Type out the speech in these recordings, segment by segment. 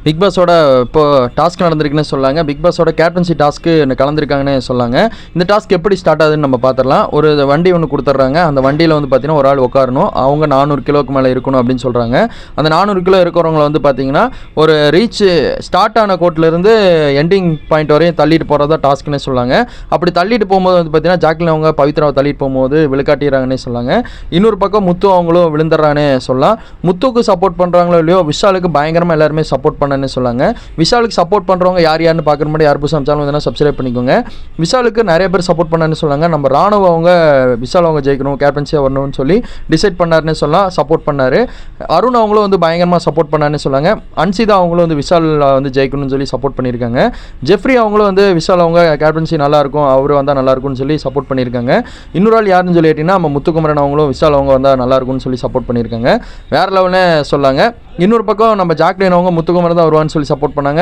Big பாஸோட இப்போ task நடந்திருக்குன்னு சொல்லாங்க. பிக் பாஸோட கேப்டன்சி டாஸ்க்கு கலந்துருக்காங்கன்னு சொல்லாங்க. இந்த டாஸ்க் எப்படி ஸ்டார்ட் ஆகுதுன்னு நம்ம பார்த்துடலாம். ஒரு வண்டி ஒன்று கொடுத்துட்றாங்க. அந்த வண்டியில் வந்து பார்த்தீங்கன்னா ஒரு ஆள் உட்காரணும். அவங்க 400 கிலோக்கு மேலே இருக்கணும் அப்படின்னு சொல்கிறாங்க. அந்த 400 கிலோ இருக்கிறவங்கள வந்து பார்த்தீங்கன்னா ஒரு ஸ்டார்ட் ஆன கோட்டிலேருந்து எண்டிங் பாயிண்ட் வரையும் தள்ளிட்டு போகிறதா டாஸ்க்னே சொல்லாங்க. அப்படி தள்ளிட்டு போகும்போது வந்து பார்த்தீங்கன்னா ஜாக்லின் அவங்க பவித்ராவை தள்ளிட்டு போகும்போது விழுக்காட்டிடுறாங்கன்னே சொல்லாங்க. இன்னொரு பக்கம் முத்து அவங்களும் விழுந்துடுறானே சொல்லலாம். முத்துக்கு சப்போர்ட் பண்ணுறாங்களோ இல்லையோ விஷாலுக்கு பயங்கரமாக எல்லாருமே சப்போர்ட் பண்ண சொல்லாங்க. விஷாலுக்கு சப்போர்ட் பண்றவங்க யாருன்னு பார்க்குற மாதிரி யார் புதுசாக அமைச்சாலும் சப்ஸ்கிரைப் பண்ணிக்கோங்க. விஷாலுக்கு நிறைய பேர் சப்போர்ட் பண்ணான்னு சொன்னாங்க. நம்ம ராணுவ அவங்க விஷால் அவங்க ஜெயிக்கணும், கேப்டன்சியாக வரணும்னு சொல்லி டிசைட் பண்ணாருன்னு சொல்லலாம். சப்போர்ட் பண்ணாரு. அருண் அவங்களும் வந்து பயங்கரமாக சப்போர்ட் பண்ணாருன்னு சொன்னாங்க. அன்சிதா அவங்களும் வந்து விஷால் வந்து ஜெயிக்கணும்னு சொல்லி சப்போர்ட் பண்ணியிருக்காங்க. ஜெஃப்ரி அவங்களும் வந்து விஷால் அவங்க கேப்டன்சி நல்லா இருக்கும், அவர் வந்தால் நல்லா இருக்கும்னு சொல்லி சப்போர்ட் பண்ணியிருக்காங்க. இன்னொரு ஆள் யாருன்னு சொல்லி கேட்டிங்கன்னா நம்ம முத்துக்குமரன் அவங்களும் விஷால் அவங்க வந்தால் நல்லா இருக்கும்னு சொல்லி சப்போர்ட் பண்ணியிருக்காங்க. வேற லெவல்னே சொல்லாங்க. இன்னொரு பக்கம் நம்ம ஜாக்லின் அவங்க முத்துக்குமரன் தான் வருவான்னு சொல்லி சப்போர்ட் பண்ணாங்க.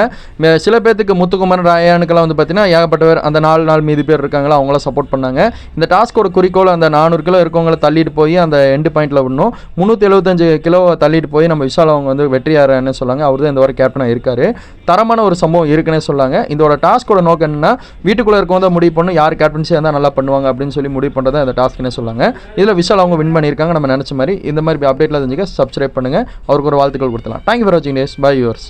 சில பேருக்கு முத்துக்குமரன் ராயானுக்கெல்லாம் வந்து பார்த்தீங்கன்னா ஏகப்பட்ட பேர் அந்த 4 நாள் மீதி பேர் இருக்காங்களா அவங்களாம் சப்போர்ட் பண்ணாங்க. இந்த டாஸ்கோட குறிக்கோள் அந்த 400 கிலோ இருக்கவங்களை தள்ளிட்டு போய் அந்த எண்டு பாயிண்டில் விடணும். 375 கிலோ தள்ளிட்டு போய் நம்ம விஷால் அவங்க வந்து வெற்றியாரன்னு சொல்லாங்க. அவர் தான் இந்த வாரம் கேப்டனாக இருக்கார். தரமான ஒரு சம்பவம் இருக்குன்னே சொல்லாங்க. இதோட டாஸ்கோட நோக்கம் என்னன்னா வீட்டுக்குள்ளே இருக்கவங்க தான் முடிவு பண்ணணும் யார் கேப்டன்சியாக இருந்தால் நல்லா பண்ணுவாங்க அப்படின்னு சொல்லி முடிவு பண்ணுறதா இந்த டாஸ்க்னே சொல்லாங்க. இதில் விஷால் அவங்க வின் பண்ணியிருக்காங்க. நம்ம நினச்ச மாதிரி இந்த மாதிரி அப்டேட்டில் தெரிஞ்சுக்க சப்ஸ்கிரைப் பண்ணுங்கள். அவருக்கு ஒரு வாழ்த்துக்கள் கொடுத்தலாம். தேங்க்யூ ஃபார் வாட்சிங் டேஸ். Bye viewers.